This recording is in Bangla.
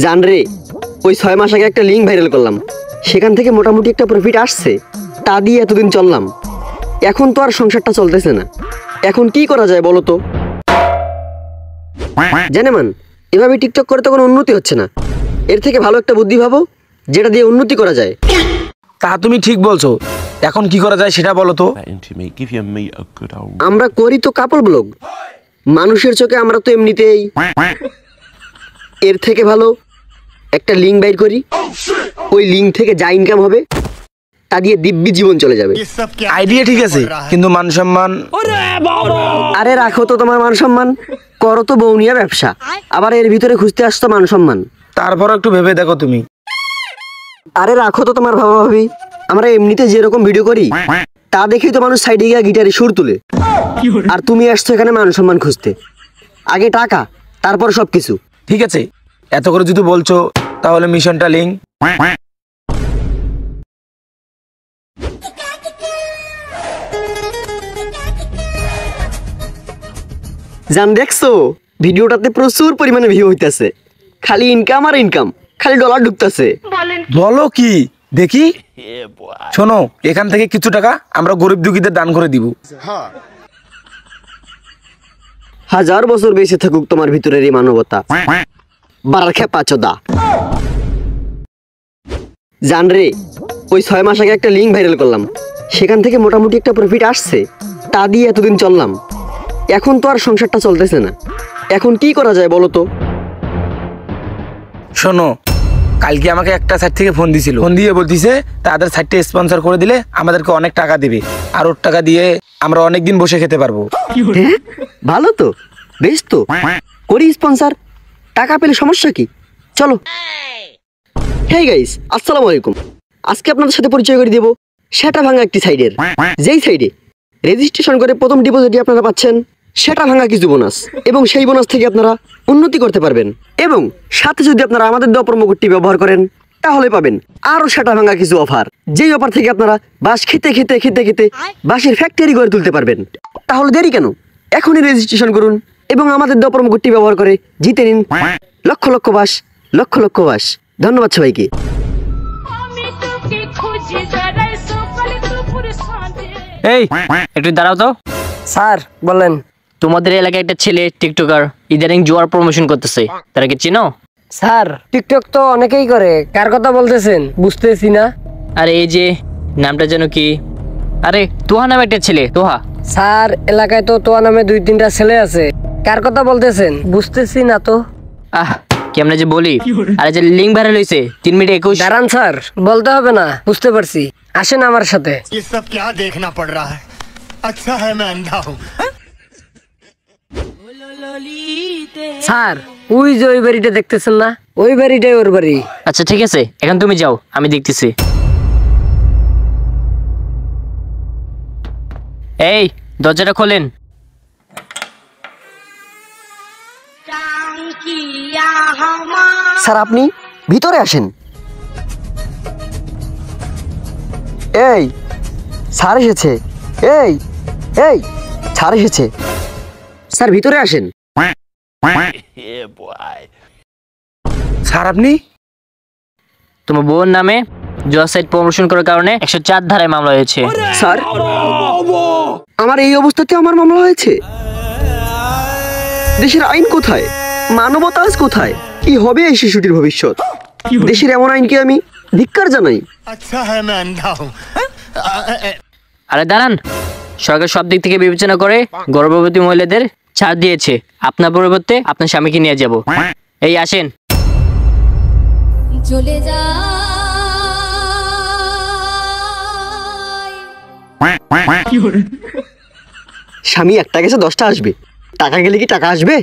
জান রে, ওই 6 মাস আগে একটা লিঙ্ক ভাইরাল করলাম, সেখান থেকে মোটামুটি একটা প্রফিট আসছে। তা দিয়ে এতদিন চললাম, এখন তো আর সংসারটা চলতেছে না। এখন কি করা যায় বলো তো? জানেমান, এভাবে টিকটক করে তো কোনো উন্নতি হচ্ছে না। এর থেকে ভালো একটা বুদ্ধি ভাবো, যেটা দিয়ে উন্নতি করা যায়। তা তুমি ঠিক বলছো, এখন কি করা যায় সেটা বলো তো। আমরা করি তো কাপল ব্লগ, মানুষের চোখে আমরা তো এমনিতেই। এর থেকে ভালো একটা লিঙ্ক বাইর করি, ওই লিঙ্ক থেকে যা ইনকাম হবে তা দিয়ে দিব্যি জীবন চলে যাবে। আইডিয়া ঠিক আছে, কিন্তু মান সম্মান। আরে রাখো তো তোমার মান সম্মান, করো তো বউনিয়া ব্যবসা, আবার এর ভিতরে খুঁজতে আসতো মান সম্মান। তারপর একটু ভেবে দেখো তুমি। আরে রাখো তো তোমার ভাবা ভাবি, আমরা এমনিতে যেরকম ভিডিও করি তা দেখেই তো মানুষ সাইডে গিয়ে গিটারে সুর তুলে। আর তুমি আসছো এখানে মান সম্মান খুঁজতে। আগে টাকা, তারপর সবকিছু। ঠিক আছে, এত করে যদি বলছো তাহলে মিশনটা লিঙ্ক। জান দেখছো, ভিডিওটাতে প্রচুর পরিমাণে ভিউ হইতাছে, খালি ইনকাম আর ইনকাম, খালি ডলার ঢুকতেছে। বলো কি দেখি। শোনো, এখান থেকে কিছু টাকা আমরা গরিব দুঃখীদের দান করে দিব। 1000 বছর বেঁচে থাকুক তোমার ভিতরের এই মানবতা। বাড়ার খেপা চোদা। জান রে, ওই 6 মাস আগে একটা লিঙ্ক ভাইরাল করলাম, সেখান থেকে মোটামুটি একটা প্রফিট আসছে। তা দিয়ে এতদিন চললাম, এখন তো আর সংসারটা চলতেছে না। এখন কি করা যায় বলো তো? শোনো, কালকে আমাকে একটা সাইট থেকে ফোন দিছিল, ফোন দিয়ে বলতিছে তাদের সাইটটা স্পন্সর করে দিলে আমাদেরকে অনেক টাকা দিবে, আর ওর টাকা দিয়ে আমরা অনেকদিন বসে খেতে পারবো। হ্যাঁ, ভালো তো, বেশ তো, করি স্পন্সর। টাকা পেলে সমস্যা কি, চলো। হেই গাইস, আসসালামু আলাইকুম। আজকে আপনাদের সাথে পরিচয় করে দেব সেটা ভাঙা একটি সাইডের, যেই সাইডে রেজিস্ট্রেশন করে প্রথম ডিপোজিটে আপনারা পাচ্ছেন সেটা ভাঙা কিছু বোনাস, এবং সেই বোনাস থেকে আপনারা উন্নতি করতে পারবেন। এবং সাথে যদি আপনারা আমাদের দেওয়া প্রোমো কোডটি ব্যবহার করেন তাহলে পাবেন আরো সেটা ভাঙা কিছু অফার, যেই অফার থেকে আপনারা বাঁশ খেতে খেতে খেতে খেতে বাঁশের ফ্যাক্টরি গড়ে তুলতে পারবেন। তাহলে দেরি কেন, এখনই রেজিস্ট্রেশন করুন এবং আমাদের দেওয়া প্রোমো কোডটি ব্যবহার করে জিতে নিন লক্ষ লক্ষ বাঁশ, লক্ষ লক্ষ বাঁশ। ধন্যবাদ সবাইকে। এই একটু দাঁড়াও তো। স্যার বলেন। তোমাদের এলাকায় একটা ছেলে টিকটকার ইদানিং জুয়ার প্রমোশন করতেছে, তারা কি চিনো? স্যার টিকটক তো অনেকেই করে, কার কথা বলতেছেন বুঝতেছি না। আরে এই যে নামটা যেন কি, আরে তোহা নামে একটা ছেলে, তোহা। স্যার এলাকায় তো তোয়া নামে 2-3টা ছেলে আছে, কার কথা বলতেছেন বুঝতেছি না তো। আহ কেমনে যে বলি। আরে যে লিঙ্ক ভাইরাল হয়েছে 3 মিনিট 21। দাঁড়ান স্যার, বলতে হবে না, বুঝতে পারছি, আসেন আমার সাথে। ये सब क्या देखना पड़ रहा है? अच्छा है मैं अंधा हूँ। স্যার ওই যে ওই বাড়িটা দেখতেছেন না, ওই বাড়িটাই ওর বাড়ি। আচ্ছা ঠিক আছে, এখন তুমি যাও, আমি দেখতেছি। এই দরজাটা খোলেন। স্যার আপনি ভিতরে আসেন। এই স্যার এসেছে, এই এই স্যার এসেছে, স্যার ভিতরে আসেন। স্যার আপনি? তোমার বোন নামে জুয়া সাইট প্রমোশন করার কারণে 104 ধারায় মামলা হয়েছে। স্যার আমার এই অবস্থাতে আমার মামলা হয়েছে? দেশের আইন কোথায়, মানবতা আজ কোথায়? কি হবে এই শিশুটির ভবিষ্যৎ? দেশের এমন আইনকে আমি ধিক্কার জানাই। अच्छा है मैं अंधा हूँ। আরে দাঁড়ান, সরকার সব দিক থেকে বিবেচনা করে গর্ভবতী মহিলাদের ছাড় দিয়েছে। আপনার পরিবর্তে আপনার স্বামীকে নিয়ে যাব। এই আসেন। চলে যা স্বামী একটা গেছে 10টা আসবে, টাকা গেলে কি টাকা আসবে?